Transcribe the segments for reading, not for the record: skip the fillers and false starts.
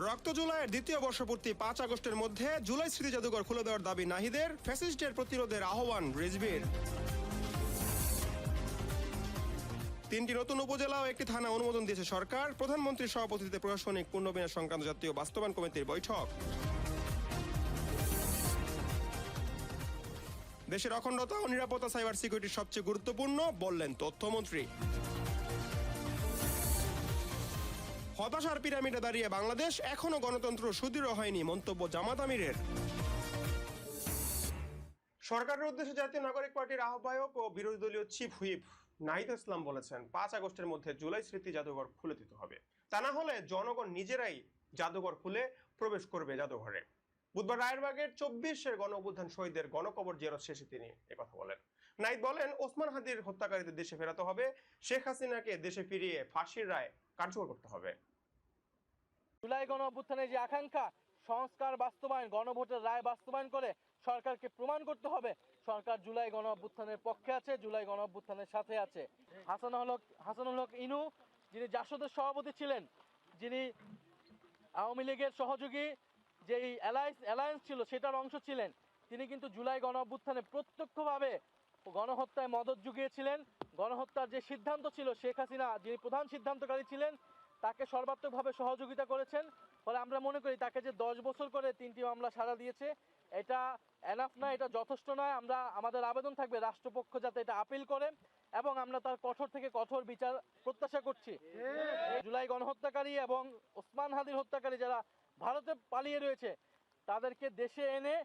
রক্ত জুলাইয়ের দ্বিতীয় বর্ষপূর্তি 5 আগস্টের মধ্যে জুলাই স্মৃতি জাদুঘর খুলে দেওয়ার দাবি নাহিদের, ফ্যাসিস্টের প্রতিরোধের আহ্বান রিজভির। 3টি নতুন উপজেলা ও একটি থানা অনুমোদন দিয়েছে সরকার। প্রধানমন্ত্রীর সভাপতিত্বে প্রশাসনিক পুনর্বিন্যাস সংক্রান্ত জাতীয় বাস্তবায়ন কমিটির বৈঠক। দেশের অখণ্ডতা ও নিরাপত্তা সাইবার সিকিউরিটি সবচেয়ে গুরুত্বপূর্ণ বললেন তথ্যমন্ত্রী। হতাশার পিরামিডে দাঁড়িয়ে বাংলাদেশ, এখনো গণতন্ত্র সুদৃঢ় হয়নি মন্তব্য জামাত আমিরের। সরকারের উদ্দেশ্যে জাতীয় নাগরিক পার্টির আহ্বায়ক ও বিরোধী দলীয় চিফ হুইপ নাহিদ ইসলাম বলেছেন, 5 আগস্টের মধ্যে জুলাই স্মৃতি জাদুঘর খুলে দিতে হবে। তা না হলে জনগণ নিজেরাই জাদুঘর খুলে প্রবেশ করবে জাদুঘরে। বুধবার রায়েরবাগের 24 গণ অভ্যুত্থান শহীদদের গণকবর জিয়ারত শেষে তিনি একথা বলেন। নাহিদ বলেন, ওসমান হাদির হত্যাকারীদের দেশে ফেরাতে হবে, শেখ হাসিনাকে দেশে ফিরিয়ে ফাঁসির রায় কার্যকর করতে হবে। জুলাই গণ অভ্যুত্থানের যে আকাঙ্ক্ষা, সংস্কার বাস্তবায়ন, গণভোটের রায় বাস্তবায়ন করে সরকারকে প্রমাণ করতে হবে সরকার জুলাই গণ অভ্যুত্থানের পক্ষে আছে, জুলাই গণ অভ্যুত্থানের সাথে আছে। হাসানুল হক ইনু, যিনি জাসদের সভাপতি ছিলেন, যিনি আওয়ামী লীগের সহযোগী যেই অ্যালায়েন্স ছিল সেটার অংশ ছিলেন, তিনি কিন্তু জুলাই গণ অভ্যুত্থানে প্রত্যক্ষভাবে গণহত্যায় মদত জুগিয়েছিলেন। গণহত্যার যে সিদ্ধান্ত ছিল, শেখ হাসিনা যিনি প্রধান সিদ্ধান্তকারী ছিলেন, তাকে সর্বাত্মকভাবে সহযোগিতা করেছেন। ফলে আমরা মনে করি তাকে যে 10 বছর করে 3টি মামলা সাজা দিয়েছে, এটা এনাফ নয়, এটা যথেষ্ট নয়। আমাদের আবেদন থাকবে রাষ্ট্রপক্ষ যাতে এটা আপিল করে এবং আমরা তার কঠোর থেকে কঠোর বিচার প্রত্যাশা করছি। জুলাই গণহত্যাকারী এবং ওসমান হাদির হত্যাকারী যারা ভারতে পালিয়ে রয়েছে, তাদেরকে দেশে এনে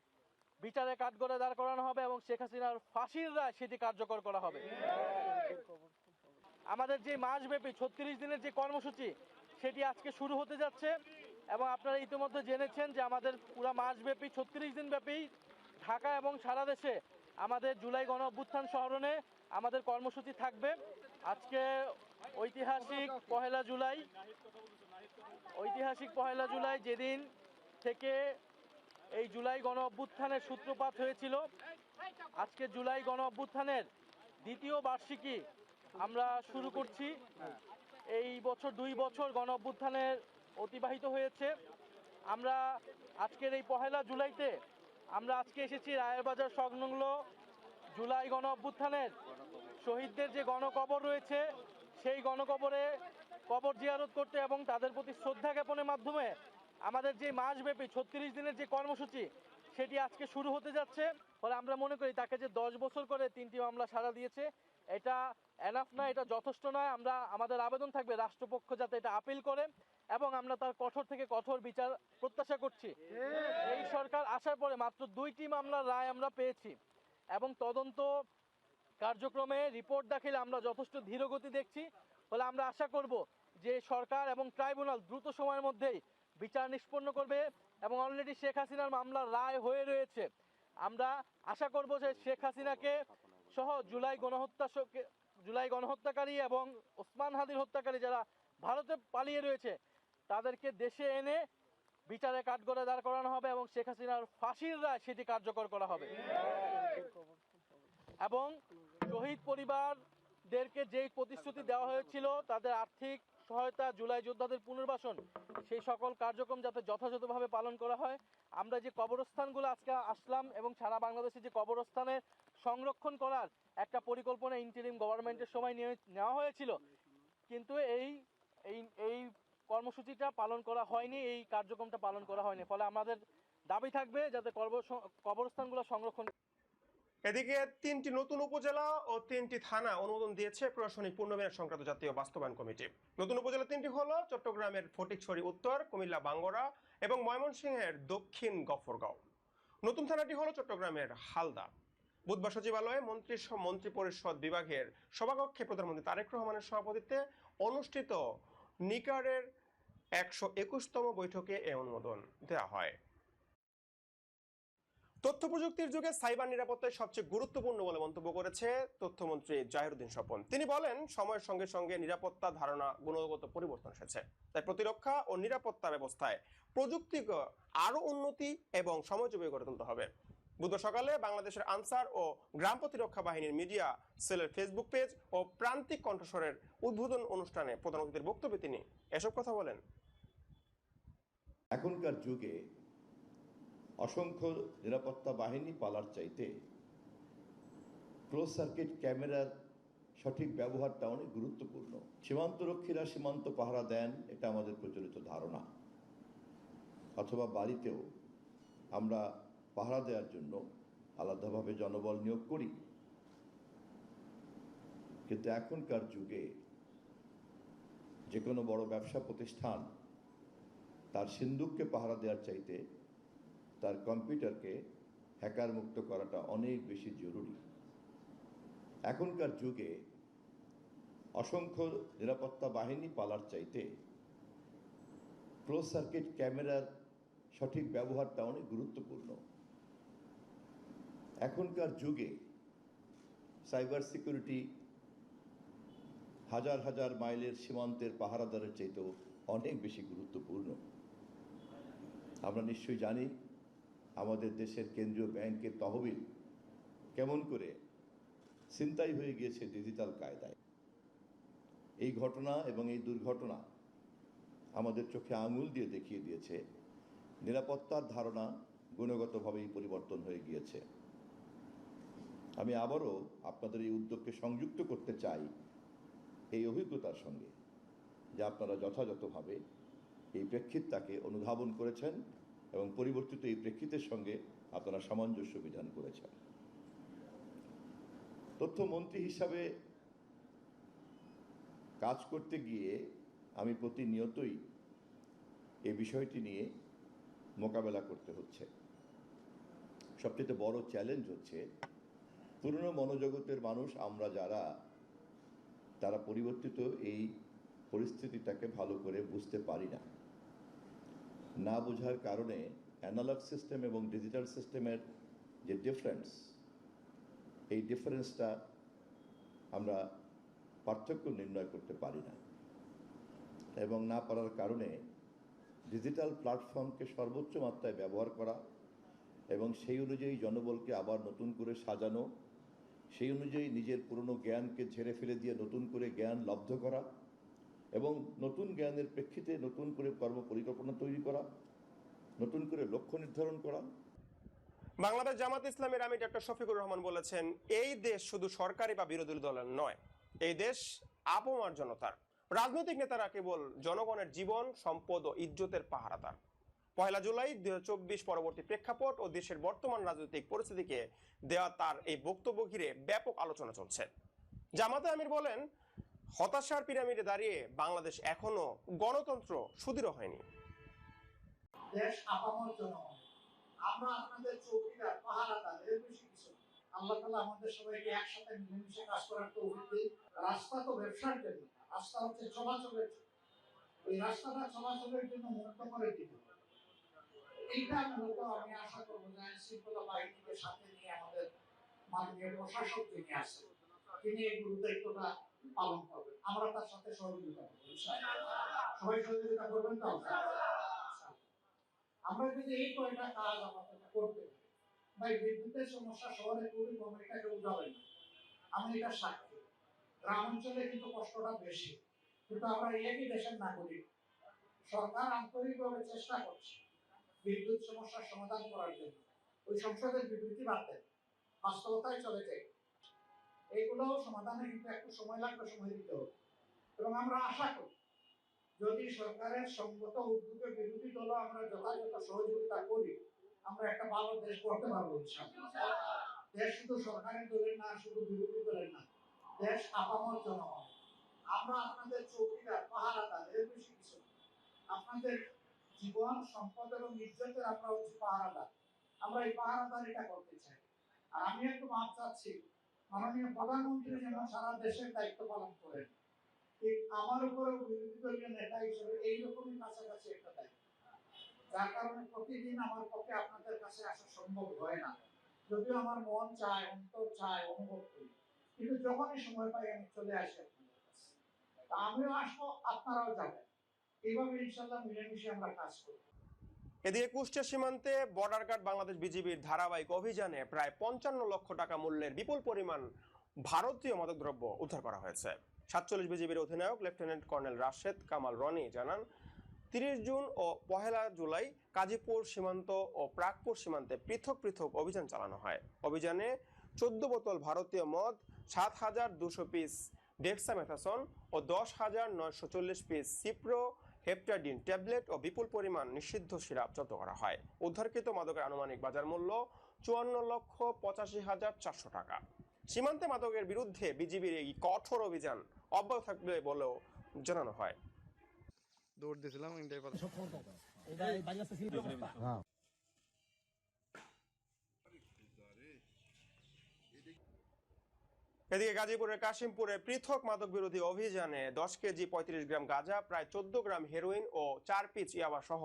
বিচারে কাঠগড়ায় দাঁড় করানো হবে এবং শেখ হাসিনার ফাঁসির রায় সেটি কার্যকর করা হবে। আমাদের যে মাসব্যাপী 36 দিনের যে কর্মসূচি, সেটি আজকে শুরু হতে যাচ্ছে এবং আপনারা ইতিমধ্যে জেনেছেন যে আমাদের পুরো মাসব্যাপী 36 দিন ব্যাপী ঢাকা এবং সারা দেশে আমাদের জুলাই গণ অভ্যুত্থান স্মরণে আমাদের কর্মসূচি থাকবে। আজকে ঐতিহাসিক পহেলা জুলাই যেদিন থেকে এই জুলাই গণ অভ্যুত্থানের সূত্রপাত হয়েছিল, আজকে জুলাই গণ অভ্যুত্থানের দ্বিতীয় বার্ষিকী আমরা শুরু করছি। এই বছর 2 বছর গণ অভ্যুত্থানের অতিবাহিত হয়েছে। আমরা আজকের এই পহেলা জুলাইতে আমরা আজকে এসেছি রায়েরবাজার সংলগ্ন জুলাই গণ অভ্যুত্থানের শহীদদের যে গণকবর রয়েছে, সেই গণকবরে কবর জিয়ারত করতে এবং তাদের প্রতি শ্রদ্ধা জ্ঞাপনের মাধ্যমে আমাদের যে মাসব্যাপী 36 দিনের যে কর্মসূচি, সেটি আজকে শুরু হতে যাচ্ছে। ফলে আমরা মনে করি তাকে যে 10 বছর করে 3টি মামলা সাজা দিয়েছে, এটা এনাফ নয়, এটা যথেষ্ট নয়। আমাদের আবেদন থাকবে রাষ্ট্রপক্ষ যাতে এটা আপিল করে এবং আমরা তার কঠোর থেকে কঠোর বিচার প্রত্যাশা করছি। এই সরকার আসার পরে মাত্র 2টি মামলার রায় আমরা পেয়েছি এবং তদন্ত কার্যক্রমে রিপোর্ট দাখিলে আমরা যথেষ্ট ধীরগতি দেখছি। ফলে আমরা আশা করব যে সরকার এবং ট্রাইব্যুনাল দ্রুত সময়ের মধ্যেই বিচার নিষ্পন্ন করবে এবং অলরেডি শেখ হাসিনার মামলার রায় হয়ে রয়েছে। আমরা আশা করব যে শেখ হাসিনাকে সহ জুলাই গণহত্যাকারী এবং ওসমান হাদির হত্যাকারী যারা ভারতে পালিয়ে রয়েছে, তাদেরকে দেশে এনে বিচারে কাঠগড়ায় দাঁড় করানো হবে এবং শেখ হাসিনার ফাঁসির রায় সেটি কার্যকর করা হবে। এবং শহীদ পরিবারদেরকে যেই প্রতিশ্রুতি দেওয়া হয়েছিল, তাদের আর্থিক সহায়তা, জুলাই যোদ্ধাদের পুনর্বাসন, সেই সকল কার্যক্রম যাতে যথাযথভাবে পালন করা হয়। আমরা যে কবরস্থানগুলো আজকে আসলাম এবং সারা বাংলাদেশে যে কবরস্থানের সংরক্ষণ করার একটা পরিকল্পনা ইন্টারিম গভর্নমেন্টের সময় নেওয়া হয়েছিল, কিন্তু এই কর্মসূচিটা পালন করা হয়নি, এই কার্যক্রমটা পালন করা হয়নি। ফলে আমাদের দাবি থাকবে যাতে কবরস্থানগুলো সংরক্ষণ। এদিকে 3টি নতুন উপজেলা ও 3টি থানা অনুমোদন দিয়েছে প্রশাসনিক পুনর্বিন্যাস সংক্রান্ত জাতীয় বাস্তবায়ন কমিটি। নতুন উপজেলা 3টি হলো চট্টগ্রামের ফটিকছড়ি উত্তর, কুমিল্লা বাঙ্গরা এবং ময়মনসিংহের দক্ষিণ গফরগাঁও। নতুন থানাটি হলো চট্টগ্রামের হালদা। বুধবার সচিবালয়ে মন্ত্রী পরিষদ বিভাগের সভাকক্ষে প্রধানমন্ত্রী তারেক রহমানের সভাপতিত্বে অনুষ্ঠিত নিকারের 121তম বৈঠকে এ অনুমোদন দেওয়া হয়। তথ্য প্রযুক্তির যুগে সাইবার নিরাপত্তাই সবচেয়ে গুরুত্বপূর্ণ বলে মন্তব্য করেছে তথ্যমন্ত্রী জাহিরুদ্দিন স্বপন। তিনি বলেন, সময়ের সঙ্গে সঙ্গে নিরাপত্তা ধারণা গুণগত পরিবর্তন এসেছে, তাই প্রতিরক্ষা ও নিরাপত্তা ব্যবস্থায় প্রযুক্তিকে আরো উন্নতি এবং সময়োপযোগী করে তুলতে হবে। বুধবার সকালে বাংলাদেশের আনসার ও গ্রাম প্রতিরক্ষা বাহিনীর মিডিয়া সেলের ফেসবুক পেজ ও প্রান্তিক কণ্ঠস্বরের উদ্বোধন অনুষ্ঠানে প্রধান অতিথির বক্তব্যে তিনি এসব কথা বলেন। এখনকার যুগে অসংখ্য নিরাপত্তা বাহিনী পালার চাইতে ক্লোজ সার্কিট ক্যামেরার সঠিক ব্যবহারটা অনেক গুরুত্বপূর্ণ। সীমান্তরক্ষীরা সীমান্ত পাহারা দেন, এটা আমাদের প্রচলিত ধারণা, অথবা বাড়িতেও আমরা পাহারা দেওয়ার জন্য আলাদাভাবে জনবল নিয়োগ করি। কিন্তু এখনকার যুগে যে কোনো বড় ব্যবসা প্রতিষ্ঠান তার সিন্দুককে পাহারা দেওয়ার চাইতে তার কম্পিউটারকে হ্যাকার মুক্ত করাটা অনেক বেশি জরুরি। এখনকার যুগে অসংখ্য নিরাপত্তা বাহিনী পালার চাইতে ক্লোজ সার্কিট ক্যামেরার সঠিক ব্যবহারটা অনেক গুরুত্বপূর্ণ। এখনকার যুগে সাইবার সিকিউরিটি হাজার হাজার মাইলের সীমান্তের পাহারাদারের চাইতেও অনেক বেশি গুরুত্বপূর্ণ। আমরা নিশ্চয়ই জানি আমাদের দেশের কেন্দ্রীয় ব্যাংকের তহবিল কেমন করে ছিনতাই হয়ে গিয়েছে ডিজিটাল কায়দায়। এই ঘটনা এবং এই দুর্ঘটনা আমাদের চোখে আঙুল দিয়ে দেখিয়ে দিয়েছে নিরাপত্তার ধারণা গুণগতভাবেই পরিবর্তন হয়ে গিয়েছে। আমি আবারও আপনাদের এই উদ্যোগকে সংযুক্ত করতে চাই এই অভিজ্ঞতার সঙ্গে, যে আপনারা যথাযথভাবে এই প্রেক্ষিতটাকে অনুধাবন করেছেন এবং পরিবর্তিত এই প্রেক্ষিতের সঙ্গে আপনারা সামঞ্জস্য বিধান করেছেন। তথ্যমন্ত্রী হিসাবে কাজ করতে গিয়ে আমি প্রতিনিয়তই এই বিষয়টি নিয়ে মোকাবেলা করতে হচ্ছে। সবচেয়ে বড় চ্যালেঞ্জ হচ্ছে পুরনো মনোজগতের মানুষ আমরা যারা, তারা পরিবর্তিত এই পরিস্থিতিটাকে ভালো করে বুঝতে পারি না। না বোঝার কারণে অ্যানালগ সিস্টেম এবং ডিজিটাল সিস্টেমের যে ডিফারেন্স, এই ডিফারেন্সটা আমরা পার্থক্য নির্ণয় করতে পারি না, এবং না পারার কারণে ডিজিটাল প্ল্যাটফর্মকে সর্বোচ্চ মাত্রায় ব্যবহার করা এবং সেই অনুযায়ী জনবলকে আবার নতুন করে সাজানো, সেই অনুযায়ী নিজের পুরনো জ্ঞানকে ঝেড়ে ফেলে দিয়ে নতুন করে জ্ঞান লব্ধ করা এবং নতুন জ্ঞানের প্রেক্ষিতে নতুন করে কর্ম পরিকল্পনা তৈরি করা, নতুন করে লক্ষ্য নির্ধারণ করা। বাংলাদেশ জামাত ইসলামের আমির ডক্টর শফিকুর রহমান বলেছেন, এই দেশ শুধু সরকারি বা বিরোধী দলের নয়, এই দেশ আপামর জনতার। রাজনৈতিক নেতারা কেবল জনগণের জীবন, সম্পদ ও ইজ্জতের পাহারাদার। 1 জুলাই 2024 পরবর্তী প্রেক্ষাপট ও দেশের বর্তমান রাজনৈতিক পরিস্থিতিকে দেওয়া তার এই বক্তব্য ঘিরে ব্যাপক আলোচনা চলছে। জামাতে আমির বলেন, হতাশার পিরামিডে দাঁড়িয়ে বাংলাদেশ এখনো গণতন্ত্র সুদৃঢ় হয়নি। দেশ আপামর জনগণ, আমরা আপনাদের চৌকিদার, পাহারাদার, এর বেশি কিছু। আল্লাহ তাআলা আমাদের সবাইকে একসাথে মিলেমিশে কাজ করার তৌফিক দিন। রাস্তা তো ব্যবসার জন্য, রাস্তা হচ্ছে চলাচলের জন্য। এই রাস্তাটা চলাচলের জন্য মুক্ত করে দিতে হবে। এইটা মূলত আমি আশা করবো যে আইন শৃঙ্খলা বাহিনীকে সাথে নিয়ে আমাদের মাননীয় প্রশাসক যিনি আছেন, তিনি এই গুরু দায়িত্বটা পালন করবেন। আমরা তার সাথে সহযোগিতা করবো, সবাই সহযোগিতা করবেন তো। আমরা যদি এই কয়টা কাজ আমাদের করতে পারি, ভাই বিদ্যুতের সমস্যা শহরে খুবই কম, এটাকে উঠাবেন না, আমি এটা সাক্ষী। গ্রাম অঞ্চলে কিন্তু কষ্টটা বেশি, কিন্তু আমরা একই দেশের নাগরিক। সরকার আন্তরিকভাবে চেষ্টা করছে বিদ্যুৎ সমস্যার সমাধান করার জন্য। ওই সংসদের বিবৃতি বাদ দেন, বাস্তবতায় চলে যায়। এইগুলো সমাধানে কিন্তু একটু সময় লাগবে, সময় দিতে হবে। এবং আমরা আশা করি যদি সরকারের সঙ্গত উদ্যোগে বিরোধী দল আমরা যথাযথ সহযোগিতা করি, আমরা একটা ভালো দেশ করতে পারবো ইনশাআল্লাহ। দেশ শুধু সরকারের দলের না, শুধু বিরোধী দলের না, দেশ আপামর জনগণ। আমরা আপনাদের চৌকিদার, পাহারাদার, এর বেশি কিছু। আপনাদের জীবন, সম্পদ এবং ইজ্জতের আমরা হচ্ছে পাহারাদার। আমরা এই পাহারাদারিটা করতে চাই। আর আমি একটু মাপ চাচ্ছি, মাননীয় প্রধানমন্ত্রী যেন সারা দেশের দায়িত্ব পালন করেন, ঠিক আমার উপরেও বিরোধী দলীয় নেতা হিসেবে এইরকমই কাছাকাছি একটা দায়িত্ব, যার কারণে প্রতিদিন আমার পক্ষে আপনাদের কাছে আসা সম্ভব হয় না। যদিও আমার মন চায়, অন্তর চায়, অনুভব করি, কিন্তু যখনই সময় পাই আমি চলে আসি আপনাদের কাছে। তা আমিও আসবো, আপনারাও যাবেন। এইভাবে ইনশাল্লাহ মিলেমিশে আমরা কাজ করবো। এদিকে কুষ্টিয়া সীমান্তে বর্ডার গার্ড বাংলাদেশ বিজিবির ধারাবাহিক অভিযানে প্রায় 55 লক্ষ টাকা মূল্যের বিপুল পরিমাণ ভারতীয় মাদকদ্রব্য উদ্ধার করা হয়েছে। 47 বিজিবির অধিনায়ক লেফটেন্যান্ট কর্নেল রাশেদ কামাল রনি জানান, 30 জুন ও 1 জুলাই গাজীপুর সীমান্ত ও প্রাগপুর সীমান্তে পৃথক পৃথক অভিযান চালানো হয়। অভিযানে 14 বোতল ভারতীয় মদ, 7,200 পিস ডেক্সামেথাসন ও 10,940 পিস সিপ্রো হেপটাডিন ট্যাবলেট ও বিপুল পরিমাণ নিষিদ্ধ সিরাপ জব্দ করা হয়। উদ্ধারকৃত মাদকের আনুমানিক বাজার মূল্য 54,85,400 টাকা। সীমান্তে মাদকের বিরুদ্ধে বিজিবির এই কঠোর অভিযান অব্যাহত থাকবে বলেও জানানো হয়। দৌড় দিয়েছিলাম এদিকে গাজীপুরের কাশিমপুরে পৃথক মাদক বিরোধী অভিযানে 10 কেজি 35 গ্রাম গাঁজা, প্রায় 14 গ্রাম হেরোইন ও 4 পিস ইয়াবা সহ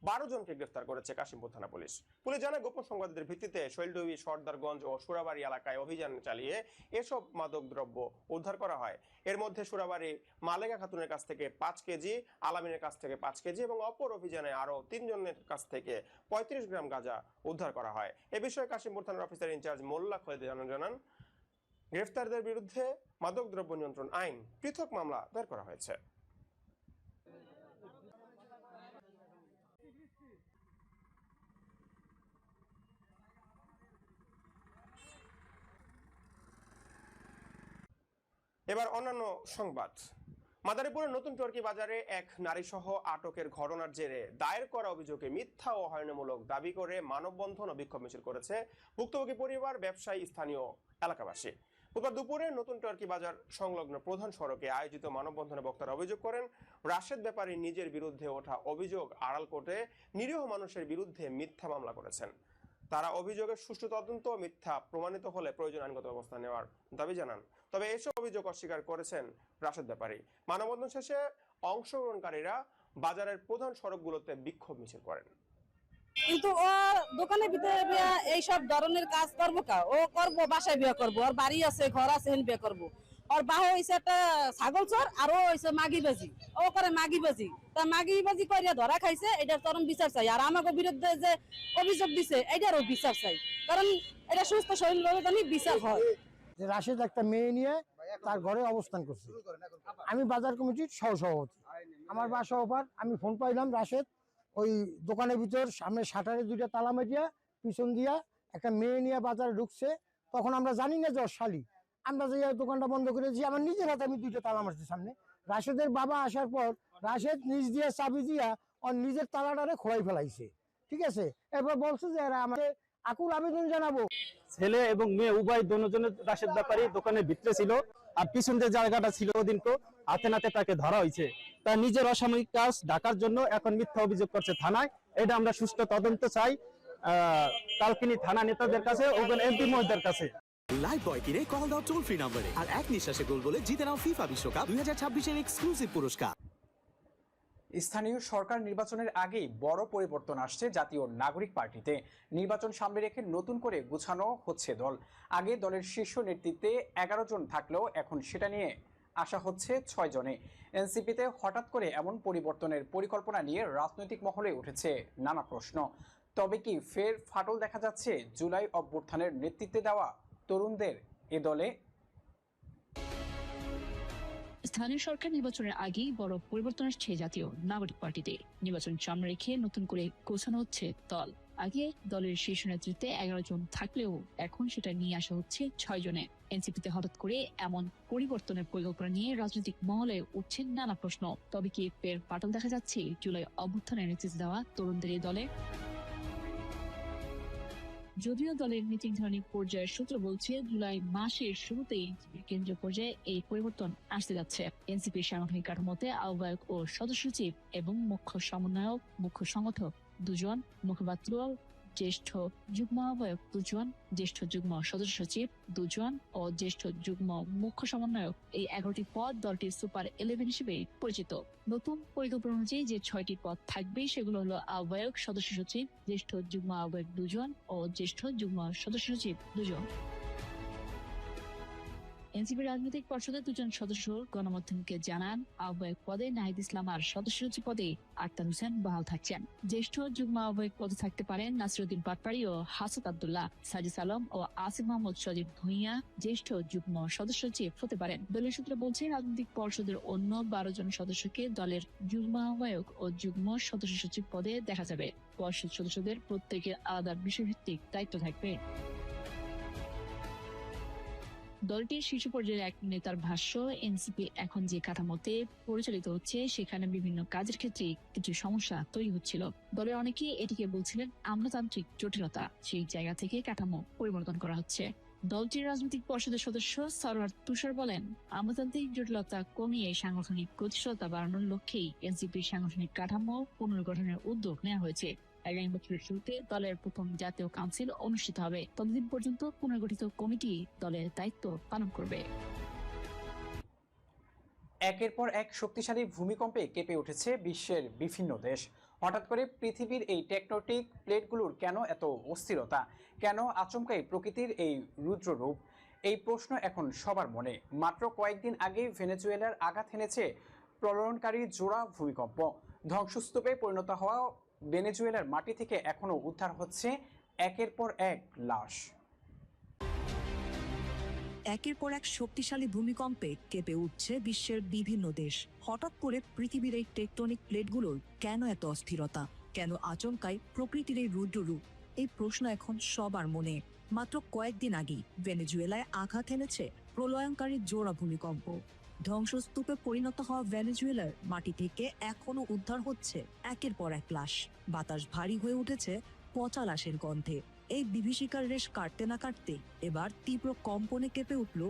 12 জনকে গ্রেফতার করেছে কাশিমপুর থানা পুলিশ। পুলিশ জানায় গোপন সংবাদের ভিত্তিতে শৈলডুবি, সর্দারগঞ্জ ও সুরাবাড়ি এলাকায় অভিযান চালিয়ে এসব মাদক দ্রব্য উদ্ধার করা হয়। এর মধ্যে সুরাবাড়ি মালেকা খাতুনের কাছ থেকে 5 কেজি, আলামিনের কাছ থেকে 5 কেজি এবং অপর অভিযানে আরো 3 জনের কাছ থেকে 35 গ্রাম গাঁজা উদ্ধার করা হয়। এ বিষয়ে কাশিমপুর থানার অফিসার ইনচার্জ মোল্লা খোয়েদ জানান, গ্রেফতারদের বিরুদ্ধে মাদকদ্রব্য নিয়ন্ত্রণ আইন পৃথক মামলা দায়ের করা হয়েছে। এবার অন্যান্য সংবাদ। মাদারীপুরের নতুন টর্কি বাজারে এক নারীসহ আটকের ঘটনার জেরে দায়ের করা অভিযোগে মিথ্যা ও হয়রানিমূলক দাবি করে মানববন্ধন ও বিক্ষোভ মিছিল করেছে ভুক্তভোগী পরিবার, ব্যবসায়ী, স্থানীয় এলাকাবাসী। বুধবার দুপুরে নতুন টর্কি বাজার সংলগ্ন প্রধান সড়কে আয়োজিত মানববন্ধনে বক্তারা অভিযোগ করেন, রাশেদ ব্যাপারী নিজের বিরুদ্ধে ওঠা অভিযোগ আড়াল করে নিরীহ মানুষের বিরুদ্ধে মিথ্যা মামলা করেছেন। তারা অভিযোগের সুষ্ঠু তদন্ত মিথ্যা প্রমাণিত হলে প্রয়োজন আইনগত ব্যবস্থা নেওয়ার দাবি জানান। তবে এসব অভিযোগ অস্বীকার করেছেন রাশেদ ব্যাপারী। মানববন্ধন শেষে অংশগ্রহণকারীরা বাজারের প্রধান সড়কগুলোতে বিক্ষোভ মিছিল করেন। কিন্তু ও দোকানের ভিতরে এইসব ধরনের কাজ করবো কা? ও করবো, বাসায় বিয়ে করবো, ওর বাড়ি আছে, ঘর আছে, বিয়ে করবো। ওর বাহ হয়েছে একটা ছাগল চর, আর ও হয়েছে মাগি বাজি। ও করে মাগি বাজি, তা মাগি বাজি করিয়া ধরা খাইছে, এটার চরম বিচার চাই। আর আমাকে বিরুদ্ধে যে অভিযোগ দিছে এটারও বিচার চাই, কারণ এটা সুস্থ শরীর জানি বিচার হয়। যে রাশেদ একটা মেয়ে নিয়ে তার ঘরে অবস্থান করছে। আমি বাজার কমিটির সহসভাপতি, আমার বাসা ওপার। আমি ফোন পাইলাম রাশেদ ওই দোকানের ভিতর সামনে শাটারে 2টা তালা মারিয়া পিছন দিয়া একটা মেয়ে নিয়ে বাজারে ঢুকছে। তখন আমরা জানি না যে ওর শালি। আমরা যে দোকানটা বন্ধ করেছি, আমার নিজের হাতে আমি 2টা তালা মারছি সামনে। রাশেদের বাবা আসার পর রাশেদ নিজ দিয়ে চাবি দিয়া ওর নিজের তালাটারে খোলাই ফেলাইছে। ঠিক আছে, এরপর বলছে যে এরা আমাকে আকুল আবেদন জানাবো। ছেলে এবং মেয়ে উভয় দুজনের রাশেদ ব্যাপারী দোকানের ভিতরে ছিল, আর পিছন যে জায়গাটা ছিল ওদিন তো হাতে নাতে তাকে ধরা হয়েছে। তার নিজের অসামরিক কাজ ঢাকার জন্য এখন মিথ্যা অভিযোগ করছে থানায়। এটা আমরা সুষ্ঠু তদন্ত চাই কালকিনি থানা নেতাদের কাছে, ওখানে এমপি মহোদয়ের কাছে। লাইভ বয় কিনে কল দাও টোল ফ্রি নম্বরে, আর এক নিঃশ্বাসে গোল বলে জিতে নাও ফিফা বিশ্বকাপ 2026 এক্সক্লুসিভ পুরস্কার। স্থানীয় সরকার নির্বাচনের আগেই বড় পরিবর্তন আসছে জাতীয় নাগরিক পার্টিতে। নির্বাচন সামনে রেখে নতুন করে গুছানো হচ্ছে দল। আগে দলের শীর্ষ নেতৃত্বে 11 জন থাকলেও এখন সেটা নিয়ে আসা হচ্ছে 6 জনে। এনসিপিতে হঠাৎ করে এমন পরিবর্তনের পরিকল্পনা নিয়ে রাজনৈতিক মহলে উঠেছে নানা প্রশ্ন। তবে কি ফের ফাটল দেখা যাচ্ছে জুলাই অভ্যুত্থানের নেতৃত্বে দেওয়া তরুণদের এ দলে? স্থানীয় সরকার নির্বাচনের আগেই বড় পরিবর্তন আসছে জাতীয় নাগরিক পার্টিতে। নির্বাচন সামনে রেখে নতুন করে গোছানো হচ্ছে দল। আগে দলের শীর্ষ নেতৃত্বে 11 জন থাকলেও এখন সেটা নিয়ে আসা হচ্ছে 6 জনে। এনসিপিতে হঠাৎ করে এমন পরিবর্তনের পরিকল্পনা নিয়ে রাজনৈতিক মহলে উঠছে নানা প্রশ্ন। তবে কি ফের ফাটল দেখা যাচ্ছে জুলাই অভ্যুত্থানের নেতৃত্বে দেওয়া তরুণদের এই দলে? যদিও দলের নীতি নির্ধারণী পর্যায়ের সূত্র বলছে জুলাই মাসের শুরুতেই কেন্দ্রীয় পর্যায়ে এই পরিবর্তন আসতে যাচ্ছে। এনসিপির সাংগঠনিক কাঠামোতে আহ্বায়ক ও সদস্য সচিব এবং মুখ্য সমন্বয়ক, মুখ্য সংগঠক 2 জন, মুখপাত্র, জ্যেষ্ঠ যুগ্ম আহ্বায়ক 2 জন, জ্যেষ্ঠ যুগ্ম সদস্য সচিব 2 জন ও জ্যেষ্ঠ যুগ্ম মুখ্য সমন্বয়ক, এই 11টি পদ দলটির সুপার 11 হিসেবে পরিচিত। নতুন পরিকল্পনা অনুযায়ী যে 6টি পদ থাকবে সেগুলো হলো আহ্বায়ক, সদস্য সচিব, জ্যেষ্ঠ যুগ্ম আহ্বায়ক 2 জন ও জ্যেষ্ঠ যুগ্ম সদস্য সচিব 2 জন। এনসিপি রাজনৈতিক পর্ষদের 2 জন সদস্য গণমাধ্যমকে জানান, আহ্বায়ক পদে নাহিদ ইসলাম আর সদস্য সচিব পদে আক্তার হোসেন বহাল থাকছেন। জ্যেষ্ঠ যুগ্ম আহ্বায়ক পদে থাকতে পারেন নাসিরউদ্দিন পাটপাড়ি ও হাসাত আব্দুল্লাহ। সাজিস আলম ও আসিফ মাহমুদ সজীব ভূঁইয়া জ্যেষ্ঠ যুগ্ম সদস্য সচিব হতে পারেন। দলীয় সূত্র বলছে, রাজনৈতিক পর্ষদের অন্য 12 জন সদস্যকে দলের যুগ্ম আহ্বায়ক ও যুগ্ম সদস্য সচিব পদে দেখা যাবে। পর্ষদ সদস্যদের প্রত্যেকের আলাদা বিষয়ভিত্তিক দায়িত্ব থাকবে। দলটির শীর্ষ পর্যায়ের এক নেতার ভাষ্য, এনসিপি এখন যে কাঠামোতে পরিচালিত হচ্ছে সেখানে বিভিন্ন কাজের ক্ষেত্রে কিছু সমস্যা তৈরি হচ্ছিল। দলের অনেকেই এটিকে বলছিলেন আমলাতান্ত্রিক জটিলতা। সেই জায়গা থেকে কাঠামো পরিবর্তন করা হচ্ছে। দলটির রাজনৈতিক পর্ষদের সদস্য সরওয়ার তুষার বলেন, আমলাতান্ত্রিক জটিলতা কমিয়ে সাংগঠনিক গতিশীলতা বাড়ানোর লক্ষ্যেই এনসিপির সাংগঠনিক কাঠামো পুনর্গঠনের উদ্যোগ নেওয়া হয়েছে। আগামী বছরের শুরুতে দলের প্রথম জাতীয় কাউন্সিল অনুষ্ঠিত হবে। ততদিন পর্যন্ত পুনর্গঠিত কমিটি দলের দায়িত্ব পালন করবে। একের পর এক শক্তিশালী ভূমিকম্পে কেঁপে উঠেছে বিশ্বের বিভিন্ন দেশ। হঠাৎ করে পৃথিবীর এই টেকটোনিক প্লেটগুলোর কেন এত অস্থিরতা? কেন আচমকাই প্রকৃতির এই রুদ্ররূপ? এই প্রশ্ন এখন সবার মনে। মাত্র কয়েকদিন আগে ভেনেজুয়েলার আঘাত হেনেছে প্রলয়নকারী জোড়া ভূমিকম্প। ধ্বংসস্তূপে পরিণত হওয়া ভেনেজুয়েলার মাটি থেকে এখনো উদ্ধার হচ্ছে একের পর এক লাশ। একের পর এক শক্তিশালী ভূমিকম্পে কেঁপে উঠছে বিশ্বের বিভিন্ন দেশ। হঠাৎ করে পৃথিবীর এই টেকটনিক প্লেটগুলোর কেন এত অস্থিরতা? কেন আচমকাই প্রকৃতির এই রুদ্ররূপ? এই প্রশ্ন এখন সবার মনে। মাত্র কয়েকদিন আগেই ভেনেজুয়েলায় আঘাত এনেছে প্রলয়ঙ্কারী জোড়া ভূমিকম্প। ধ্বংসস্তূপে পরিণত হওয়া ভেনেজুয়েলার মাটি থেকে এখনো উদ্ধার হচ্ছে একের পর এক লাশ। বাতাস ভারী হয়ে উঠেছে পচা লাশের গন্ধে। এই বিভীষিকার রেশ কাটতে না কাটতে এবার তীব্র কম্পনে কেঁপে উঠল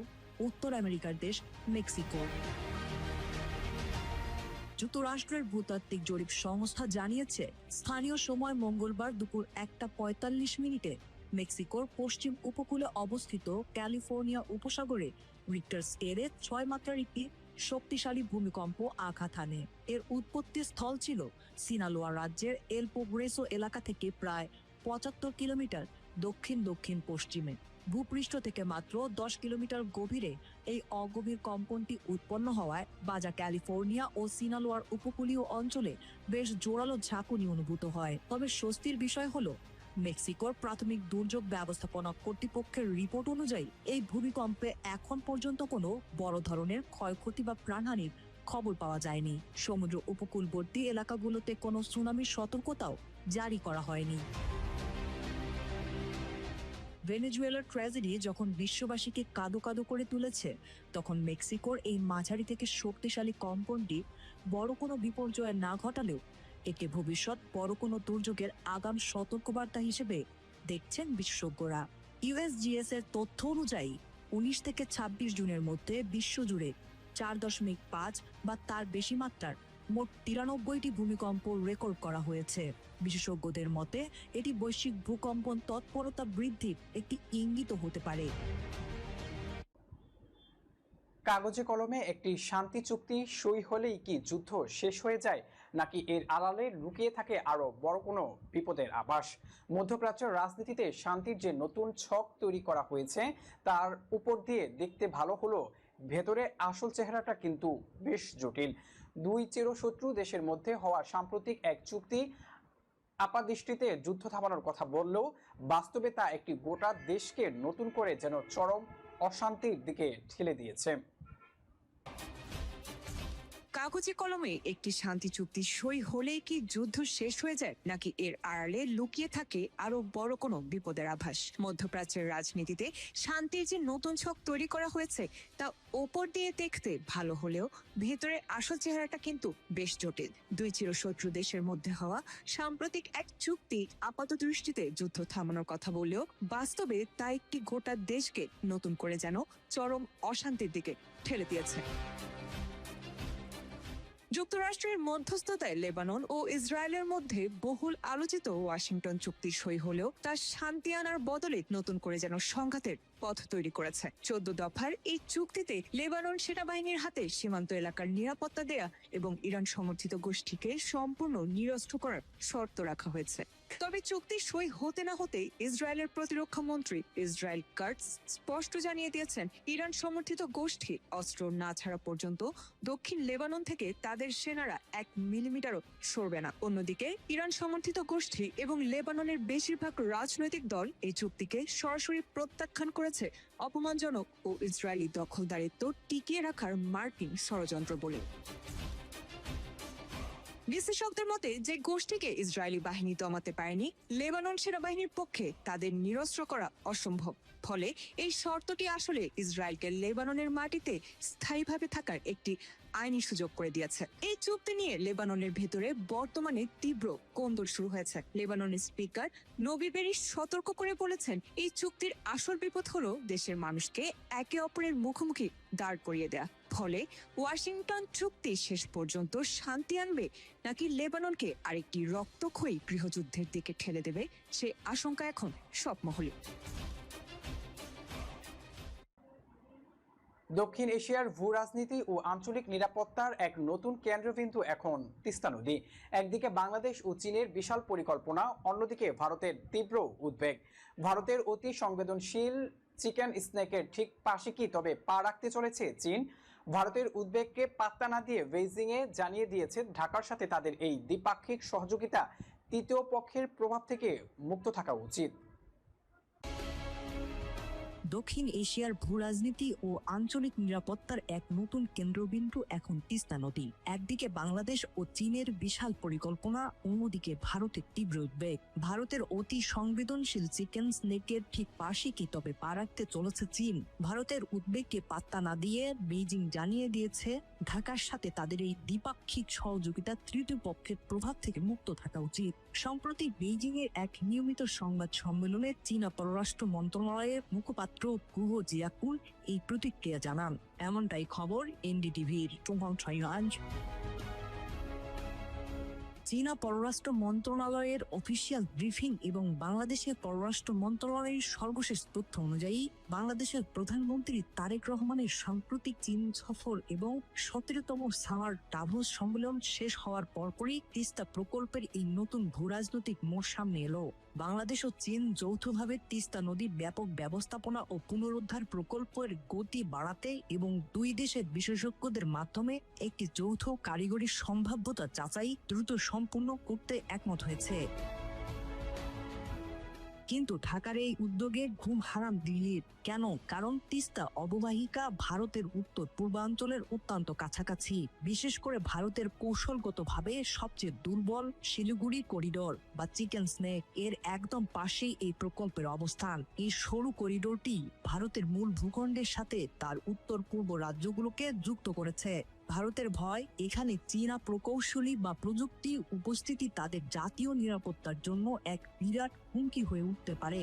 উত্তর আমেরিকার দেশ মেক্সিকো। যুক্তরাষ্ট্রের ভূতাত্ত্বিক জরিপ সংস্থা জানিয়েছে, স্থানীয় সময় মঙ্গলবার দুপুর 1:45 মেক্সিকোর পশ্চিম উপকূলে অবস্থিত ক্যালিফোর্নিয়া উপসাগরে রিক্টার স্কেলে 6 মাত্রার একটি শক্তিশালী ভূমিকম্প আঘাত হানে। এর উৎপত্তি স্থল ছিল সিনালোয়া রাজ্যের এল পোগ্রেসো এলাকা থেকে প্রায় 75 কিলোমিটার দক্ষিণ দক্ষিণ পশ্চিমে। ভূপৃষ্ঠ থেকে মাত্র 10 কিলোমিটার গভীরে এই অগভীর কম্পনটি উৎপন্ন হওয়ায় বাজা ক্যালিফোর্নিয়া ও সিনালোয়ার উপকূলীয় অঞ্চলে বেশ জোরালো ঝাঁকুনি অনুভূত হয়। তবে স্বস্তির বিষয় হলো, মেক্সিকোর প্রাথমিক দুর্যোগ ব্যবস্থাপনা কর্তৃপক্ষের রিপোর্ট অনুযায়ী এই ভূমিকম্পে এখন পর্যন্ত কোনো বড় ধরনের ক্ষয়ক্ষতি বা প্রাণহানির খবর পাওয়া যায়নি। সমুদ্র উপকূলবর্তী এলাকাগুলোতে কোনো সুনামির সতর্কতাও জারি করা হয়নি। ভেনেজুয়েলার ট্র্যাজেডি যখন বিশ্ববাসীকে কাঁদো কাঁদো করে তুলেছে, তখন মেক্সিকোর এই মাঝারি থেকে শক্তিশালী কম্পনটি বড় কোনো বিপর্যয় না ঘটালেও একে ভবিষ্যৎ বড় কোনো দুর্যোগের আগাম সতর্কবার্তা হিসেবে দেখছেন বিশেষজ্ঞরা। ইউএসজিএস এর তথ্য অনুযায়ী 19 থেকে 26 জুনের মধ্যে বিশ্বজুড়ে 4.5 বা তার বেশি মাত্রার মোট 93টি ভূমিকম্প রেকর্ড করা হয়েছে। বিশেষজ্ঞদের মতে এটি বৈশ্বিক ভূকম্পন তৎপরতা বৃদ্ধির একটি ইঙ্গিত হতে পারে। কাগজে কলমে একটি শান্তি চুক্তি সই হলেই কি যুদ্ধ শেষ হয়ে যায়, নাকি এর আড়ালে লুকিয়ে থাকে আরো বড় কোনো বিপদের আভাস? মধ্যপ্রাচ্যের রাজনীতিতে শান্তির যে নতুন ছক তৈরি করা হয়েছে তার উপর দিয়ে দেখতে ভালো হলো, ভেতরে আসল চেহারাটা কিন্তু বেশ জটিল। দুই চিরশত্রু দেশের মধ্যে হওয়া সাম্প্রতিক এক চুক্তি আপাতদৃষ্টিতে যুদ্ধ থামানোর কথা বললেও বাস্তবে তা একটি গোটা দেশকে নতুন করে যেন চরম অশান্তির দিকে ঠেলে দিয়েছে। কাগজে কলমে একটি শান্তি চুক্তি সই হলেই কি যুদ্ধ শেষ হয়ে যায়, নাকি এর আড়ালে লুকিয়ে থাকে আরো বড় কোনো বিপদের আভাস? মধ্যপ্রাচ্যের রাজনীতিতে শান্তির যে নতুন ছক তৈরি করা হয়েছে তা ওপর দিয়ে দেখতে ভালো হলেও ভেতরে আসল চেহারাটা কিন্তু বেশ জটিল। দুই চিরশত্রু দেশের মধ্যে হওয়া সাম্প্রতিক এক চুক্তি আপাত দৃষ্টিতে যুদ্ধ থামানোর কথা বললেও বাস্তবে তা একটি গোটা দেশকে নতুন করে যেন চরম অশান্তির দিকে ঠেলে দিয়েছে। যুক্তরাষ্ট্রের মধ্যস্থতায় লেবানন ও ইসরায়েলের মধ্যে বহুল আলোচিত ওয়াশিংটন চুক্তি সই হলেও তা শান্তি আনার বদলে নতুন করে যেন সংঘাতের পথ তৈরি করেছে। 14 দফার এই চুক্তিতে লেবানন সেনাবাহিনীর হাতে সীমান্ত এলাকার নিরাপত্তা দেয়া এবং ইরান সমর্থিত গোষ্ঠীকে সম্পূর্ণ নিরস্ত্র করার শর্ত রাখা হয়েছে। তবে চুক্তি সই হতে না হতেই ইসরায়েলের প্রতিরক্ষা মন্ত্রী ইসরায়েল কাটস স্পষ্ট জানিয়ে দিয়েছেন, ইরান সমর্থিত গোষ্ঠী অস্ত্র না ছাড়া পর্যন্ত দক্ষিণ লেবানন থেকে তাদের সেনারা 1 মিলিমিটারও সরবে না। অন্যদিকে ইরান সমর্থিত গোষ্ঠী এবং লেবাননের বেশিরভাগ রাজনৈতিক দল এই চুক্তিকে সরাসরি প্রত্যাখ্যান করেছে অপমানজনক ও ইসরায়েলি দখলদারিত্ব টিকিয়ে রাখার মার্কিন ষড়যন্ত্র বলে। বিশ্লেষকদের মতে, যে গোষ্ঠীকে ইসরায়েলি বাহিনী দমাতে পারেনি, লেবানন সেনাবাহিনীর পক্ষে তাদের নিরস্ত্র করা অসম্ভব। ফলে এই শর্তটি আসলে ইসরায়েলকে লেবাননের মাটিতে স্থায়ীভাবে থাকার একটি আইনি সুযোগ করে দিয়েছে। এই চুক্তি নিয়ে লেবাননের ভেতরে বর্তমানে তীব্র কোন্দল শুরু হয়েছে। লেবাননের স্পিকার নবি বেরিস সতর্ক করে বলেছেন, এই চুক্তির আসল বিপদ হলো দেশের মানুষকে একে অপরের মুখোমুখি দাঁড় করিয়ে দেয়া। ফলে ওয়াশিংটন চুক্তি শেষ পর্যন্ত শান্তি আনবে নাকি লেবাননকে আরেকটি রক্তক্ষয়ী গৃহযুদ্ধের দিকে ঠেলে দেবে, সে আশঙ্কা এখন সব মহলে। দক্ষিণ এশিয়ার ভূ রাজনীতি ও আঞ্চলিক নিরাপত্তার এক নতুন কেন্দ্রবিন্দু এখন তিস্তা নদী। একদিকে বাংলাদেশ ও চীনের বিশাল পরিকল্পনা, অন্যদিকে ভারতের তীব্র উদ্বেগ। ভারতের অতি সংবেদনশীল চিকেন স্নেকের ঠিক পাশে কি তবে পা রাখতে চলেছে চীন? ভারতের উদ্বেগকে পাত্তা না দিয়ে বেইজিংয়ে জানিয়ে দিয়েছে ঢাকার সাথে তাদের এই দ্বিপাক্ষিক সহযোগিতা তৃতীয় পক্ষের প্রভাব থেকে মুক্ত থাকা উচিত। দক্ষিণ এশিয়ার ভূরাজনীতি ও আঞ্চলিক নিরাপত্তার এক নতুন কেন্দ্রবিন্দু এখন তিস্তা নদী। একদিকে বাংলাদেশ ও চীনের বিশাল পরিকল্পনা, অন্যদিকে ভারতের তীব্র উদ্বেগ। ভারতের অতি সংবেদনশীল চিকেন স্নেকের ঠিক পাশে কি তবে পা রাখতে চলেছে চীন? ভারতের উদ্বেগকে পাত্তা না দিয়ে বেইজিং জানিয়ে দিয়েছে ঢাকার সাথে তাদের এই দ্বিপাক্ষিক সহযোগিতা তৃতীয় পক্ষের প্রভাব থেকে মুক্ত থাকা উচিত। সম্প্রতি বেইজিং এর এক নিয়মিত সংবাদ সম্মেলনে চীনা পররাষ্ট্র মন্ত্রণালয়ের মুখপাত্র গুহ জিয়াকুন এই প্রতিক্রিয়া জানান। এমনটাই খবর এনডিটিভির। চীনা পররাষ্ট্র মন্ত্রণালয়ের অফিসিয়াল ব্রিফিং এবং বাংলাদেশের পররাষ্ট্র মন্ত্রণালয়ের সর্বশেষ তথ্য অনুযায়ী, বাংলাদেশের প্রধানমন্ত্রী তারেক রহমানের সাম্প্রতিক চীন সফর এবং 17তম সামার ডাভোস সম্মেলন শেষ হওয়ার পরপরই তিস্তা প্রকল্পের এই নতুন ভূরাজনৈতিক মোড় সামনে এলো। বাংলাদেশ ও চীন যৌথভাবে তিস্তা নদীর ব্যাপক ব্যবস্থাপনা ও পুনরুদ্ধার প্রকল্পের গতি বাড়াতে এবং দুই দেশের বিশেষজ্ঞদের মাধ্যমে একটি যৌথ কারিগরি সম্ভাব্যতা যাচাই দ্রুত সম্পূর্ণ করতে একমত হয়েছে। কিন্তু ঢাকার এই উদ্যোগে ঘুম হারাম দিল্লির। কেন? কারণ তিস্তা অববাহিকা ভারতের উত্তর পূর্বাঞ্চলের অত্যন্ত কাছাকাছি। বিশেষ করে ভারতের কৌশলগতভাবে সবচেয়ে দুর্বল শিলিগুড়ি করিডোর বা চিকেন স্নেক এর একদম পাশেই এই প্রকল্পের অবস্থান। এই সরু করিডোরটি ভারতের মূল ভূখণ্ডের সাথে তার উত্তর পূর্ব রাজ্যগুলোকে যুক্ত করেছে। ভারতের ভয়, এখানে চীনা প্রকৌশলী বা প্রযুক্তি উপস্থিতি তাদের জাতীয় নিরাপত্তার জন্য এক বিরাট হুমকি হয়ে উঠতে পারে।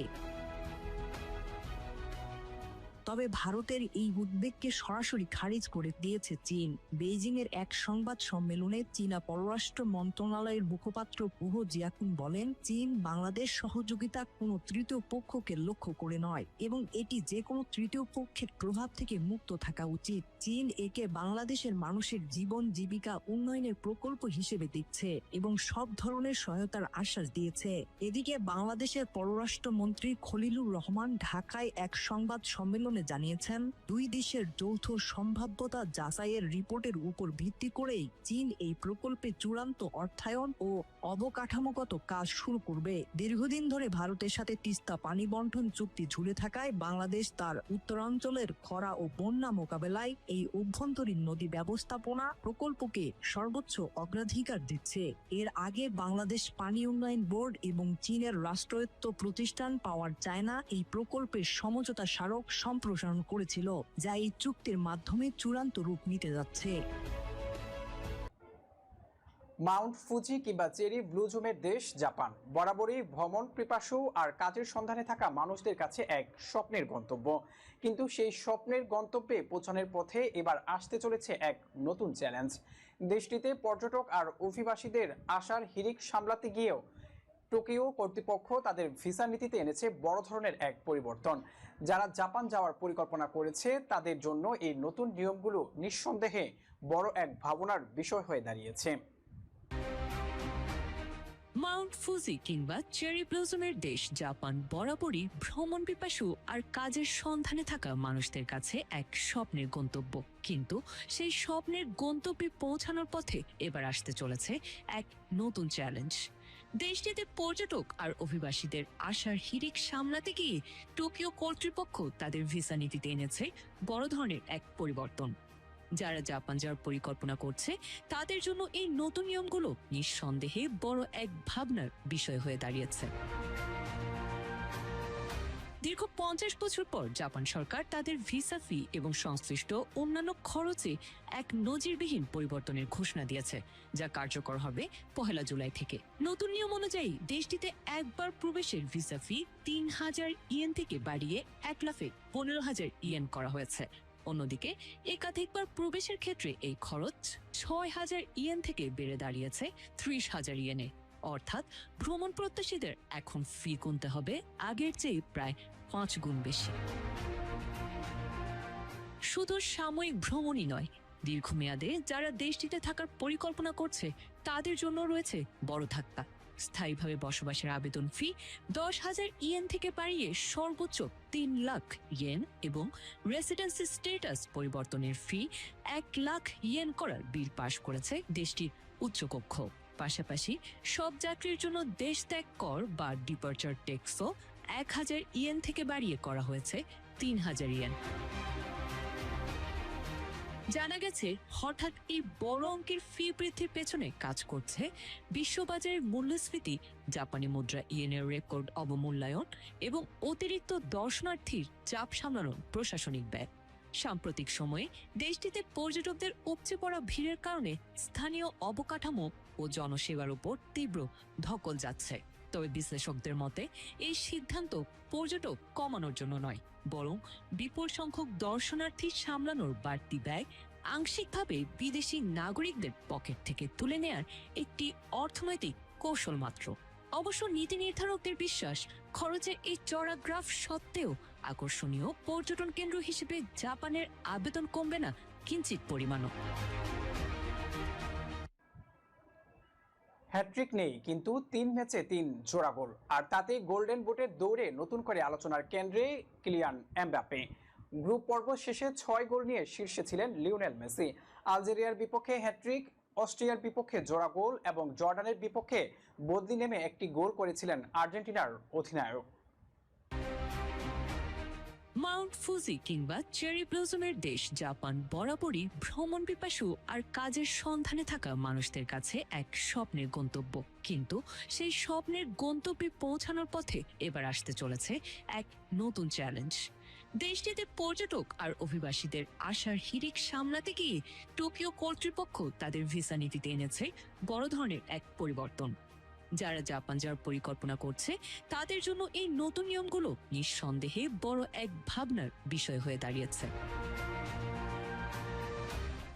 তবে ভারতের এই উদ্বেগকে সরাসরি খারিজ করে দিয়েছে চীন। বেইজিং এর এক সংবাদ সম্মেলনে চীনা পররাষ্ট্র মন্ত্রণালয়ের মুখপাত্র গুহ জিয়াকুন বলেন, চীন বাংলাদেশ সহযোগিতা কোনো তৃতীয় পক্ষকে লক্ষ্য করে নয় এবং এটি যে কোনো তৃতীয় পক্ষের প্রভাব থেকে মুক্ত থাকা উচিত। চীন একে বাংলাদেশের মানুষের জীবন জীবিকা উন্নয়নের প্রকল্প হিসেবে দেখছে এবং সব ধরনের সহায়তার আশ্বাস দিয়েছে। এদিকে বাংলাদেশের পররাষ্ট্রমন্ত্রী খলিলুর রহমান ঢাকায় এক সংবাদ সম্মেলনে জানিয়েছেন, দুই দেশের যৌথ সম্ভাব্যতা যাচাইয়ের রিপোর্টের উপর ভিত্তি করেই চীন এই প্রকল্পে চূড়ান্ত অর্থায়ন ও অবকাঠামোগত কাজ শুরু করবে। দীর্ঘদিন ধরে ভারতের সাথে তিস্তা পানি বন্টন চুক্তি ঝুলে থাকায় বাংলাদেশ তার উত্তরাঞ্চলের খরা ও বন্যা মোকাবেলায় এই অভ্যন্তরীণ নদী ব্যবস্থাপনা প্রকল্পকে সর্বোচ্চ অগ্রাধিকার দিচ্ছে। এর আগে বাংলাদেশ পানি উন্নয়ন বোর্ড এবং চীনের রাষ্ট্রায়ত্ত প্রতিষ্ঠান পাওয়ার চায়না এই প্রকল্পের সমঝোতা স্মারক সম্প্রসারণ করেছিল, যা এই চুক্তির মাধ্যমে চূড়ান্ত রূপ নিতে যাচ্ছে। মাউন্ট ফুজি কিংবা চেরি ব্লুজুমের দেশ জাপান বরাবরই ভ্রমণ পিপাসু আর কাজের সন্ধানে থাকা মানুষদের কাছে এক স্বপ্নের গন্তব্য। কিন্তু সেই স্বপ্নের গন্তব্যে পৌঁছানোর পথে এবার আসতে চলেছে এক নতুন চ্যালেঞ্জ। দেশটিতে পর্যটক আর অভিবাসীদের আশার হিড়িক সামলাতে গিয়েও টোকিও কর্তৃপক্ষ তাদের ভিসা নীতিতে এনেছে বড় ধরনের এক পরিবর্তন। যারা জাপান যাওয়ার পরিকল্পনা করেছে তাদের জন্য এই নতুন নিয়মগুলো নিঃসন্দেহে বড় এক ভাবনার বিষয় হয়ে দাঁড়িয়েছে। মাউন্ট ফুজি কিংবা চেরি ব্লসমের দেশ জাপান বরাবরই ভ্রমণ পিপাসু আর কাজের সন্ধানে থাকা মানুষদের কাছে এক স্বপ্নের গন্তব্য। কিন্তু সেই স্বপ্নের গন্তব্যে পৌঁছানোর পথে এবার আসতে চলেছে এক নতুন চ্যালেঞ্জ। দেশটিতে পর্যটক আর অভিবাসীদের আশার হিড়িক সামলাতে গিয়ে টোকিও কর্তৃপক্ষ তাদের ভিসা নীতিতে এনেছে বড় ধরনের এক পরিবর্তন। যারা জাপান যাওয়ার পরিকল্পনা করছে তাদের জন্য এই নতুন নিয়মগুলো নিঃসন্দেহে বড় এক ভাবনার বিষয় হয়ে দাঁড়িয়েছে। দীর্ঘ 50 বছর পর জাপান সরকার তাদের ভিসা ফি এবং সংশ্লিষ্ট অন্যান্য খরচে এক নজিরবিহীন পরিবর্তনের ঘোষণা দিয়েছে, যা কার্যকর হবে 1 জুলাই থেকে। নতুন নিয়ম অনুযায়ী দেশটিতে একবার প্রবেশের ভিসা ফি 3000 ইয়েন থেকে বাড়িয়ে 1,15,000 ইয়েন করা হয়েছে। অন্যদিকে একাধিকবার প্রবেশের ক্ষেত্রে এই খরচ 6,000 ইয়েন থেকে বেড়ে দাঁড়িয়েছে 30,000 ইয়েনে। অর্থাৎ ভ্রমণ প্রত্যাশীদের এখন ফি গুনতে হবে আগের চেয়ে প্রায় 5 গুণ বেশি। শুধু সাময়িক ভ্রমণই নয়, দীর্ঘমেয়াদে যারা দেশটিতে থাকার পরিকল্পনা করছে তাদের জন্য রয়েছে বড় ধাক্কা। স্থায়ীভাবে বসবাসের আবেদন ফি 10,000 ইয়েন থেকে বাড়িয়ে সর্বোচ্চ 3 লাখ ইয়েন এবং রেসিডেন্সি স্ট্যাটাস পরিবর্তনের ফি 1 লাখ ইয়েন করার বিল পাশ করেছে দেশটির উচ্চকক্ষ। পাশাপাশি সব যাত্রীর জন্য দেশ ত্যাগ কর বা ডিপার্চার ট্যাক্সও 1,000 ইয়েন থেকে বাড়িয়ে করা হয়েছে 3,000 ইয়েন। জানা গেছে হঠাৎ এই বড় অঙ্কের ফি বৃদ্ধির পেছনে কাজ করছে বিশ্ববাজারের মূল্যস্ফীতি, জাপানি মুদ্রা ইয়েনের রেকর্ড অবমূল্যায়ন এবং অতিরিক্ত দর্শনার্থীর চাপ সামলানোর প্রশাসনিক ব্যয়। সাম্প্রতিক সময়ে দেশটিতে পর্যটকদের উপচে পড়া ভিড়ের কারণে স্থানীয় অবকাঠামো ও জনসেবার উপর তীব্র ধকল যাচ্ছে। তবে বিশ্লেষকদের মতে এই সিদ্ধান্ত পর্যটক কমানোর জন্য নয়, বরং বিপুল সংখ্যক দর্শনার্থী সামলানোর বাড়তি ব্যয় আংশিকভাবে বিদেশি নাগরিকদের পকেট থেকে তুলে নেয়ার একটি অর্থনৈতিক কৌশল মাত্র। অবশ্য নীতি নির্ধারকদের বিশ্বাস, খরচের এই চড়া গ্রাফ সত্ত্বেও আকর্ষণীয় পর্যটন কেন্দ্র হিসেবে জাপানের আবেদন কমবে না কিঞ্চিত পরিমাণও। হ্যাট্রিক নেই, কিন্তু 3 ম্যাচে 3 জোড়া গোল, আর তাতে গোল্ডেন বুটের দৌড়ে নতুন করে আলোচনার কেন্দ্রে কিলিয়ান এমবাপ্পে। গ্রুপ পর্ব শেষে 6 গোল নিয়ে শীর্ষে ছিলেন লিওনেল মেসি। আলজেরিয়ার বিপক্ষে হ্যাট্রিক, অস্ট্রিয়ার বিপক্ষে জোড়া গোল এবং জর্ডানের বিপক্ষে বদলি নেমে একটি গোল করেছিলেন আর্জেন্টিনার অধিনায়ক। মাউন্ট ফুজি কিংবা চেরি ব্লসমের দেশ জাপান বরাবরই ভ্রমণ পিপাসু আর কাজের সন্ধানে থাকা মানুষদের কাছে এক স্বপ্নের গন্তব্য। কিন্তু সেই স্বপ্নের গন্তব্যে পৌঁছানোর পথে এবার আসতে চলেছে এক নতুন চ্যালেঞ্জ। দেশটিতে পর্যটক আর অভিবাসীদের আশার হিড়িক সামলাতে গিয়ে টোকিও কর্তৃপক্ষ তাদের ভিসা নীতিতে এনেছে বড় ধরনের এক পরিবর্তন। যারা জাপান যাওয়ার পরিকল্পনা করছে তাদের জন্য এই নতুন নিয়মগুলো নিঃসন্দেহে বড় এক ভাবনার বিষয় হয়ে দাঁড়িয়েছে।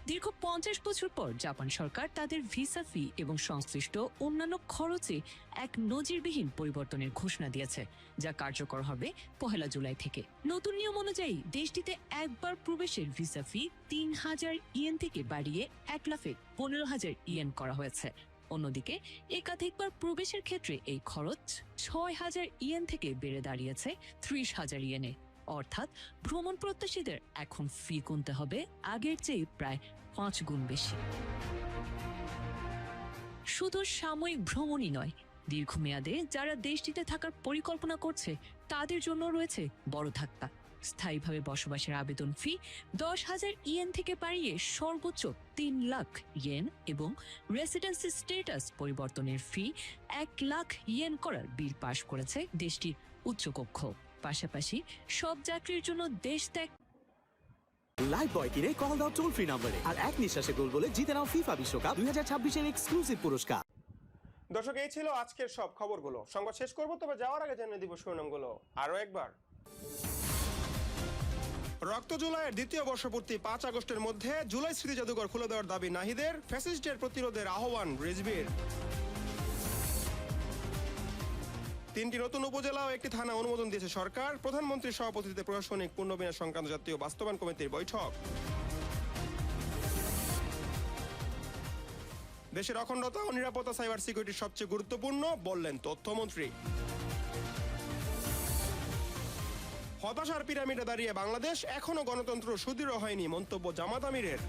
দীর্ঘ 50 বছর পর জাপান সরকার তাদের ভিসা ফি এবং সংশ্লিষ্ট অন্যান্য খরচে এক নজিরবিহীন পরিবর্তনের ঘোষণা দিয়েছে, যা কার্যকর হবে 1 জুলাই থেকে। নতুন নিয়ম অনুযায়ী দেশটিতে একবার প্রবেশের ভিসা ফি 3,000 ইয়েন থেকে বাড়িয়ে 1,15,000 ইয়েন করা হয়েছে। অন্যদিকে একাধিকবার প্রবেশের ক্ষেত্রে এই খরচ 6,000 ইয়েন থেকে বেড়ে দাঁড়িয়েছে 30,000 ইয়েনে। অর্থাৎ ভ্রমণ প্রত্যাশীদের এখন ফি গুনতে হবে আগের চেয়ে প্রায় 5 গুণ বেশি। শুধু সাময়িক ভ্রমণই নয়, দীর্ঘমেয়াদে যারা দেশটিতে থাকার পরিকল্পনা করছে তাদের জন্য রয়েছে বড় ধাক্কা। স্থায়ীভাবে বসবাসের আবেদন ফি 10,000 ইয়েন থেকে বাড়িয়ে সর্বোচ্চ 3 লাখ ইয়েন এবং রেসিডেন্সি স্ট্যাটাস পরিবর্তনের ফি 1 লাখ ইয়েন করার বিল পাশ করেছে দেশটির উচ্চকক্ষ। পাশাপাশি সব যাত্রীর জন্য দেশ ত্যাগ লাইভ বয় কিনে কল দাও টোল ফ্রি নম্বরে, আর এক নিঃশ্বাসে গোল বলে জিতে নাও ফিফা বিশ্বকাপ 2026-এর এক্সক্লুসিভ পুরস্কার। দর্শক, এই ছিল আজকের সব খবরগুলো। সংবাদ শেষ করব, তবে যাওয়ার আগে জানিয়ে দিব শিরোনামগুলো আরো একবার। রক্ত জুলাইয়ের দ্বিতীয় বর্ষপূর্তি 5 আগস্টের মধ্যে জুলাই স্মৃতি জাদুঘর খুলে দেওয়ার দাবি নাহিদের, ফ্যাসিস্টের প্রতিরোধের আহ্বান রিজভির। 3টি নতুন উপজেলা ও 1টি থানা অনুমোদন দিয়েছে সরকার। প্রধানমন্ত্রীর সভাপতিত্বে প্রশাসনিক পুনর্বিন্যাস সংক্রান্ত জাতীয় বাস্তবায়ন কমিটির বৈঠক। দেশের অখণ্ডতা ও নিরাপত্তা সাইবার সিকিউরিটি সবচেয়ে গুরুত্বপূর্ণ বললেন তথ্যমন্ত্রী। হতাশার পিরামিডে দাঁড়িয়ে বাংলাদেশ, এখনো গণতন্ত্র সুদৃঢ় হয়নি মন্তব্য জামাত আমিরের।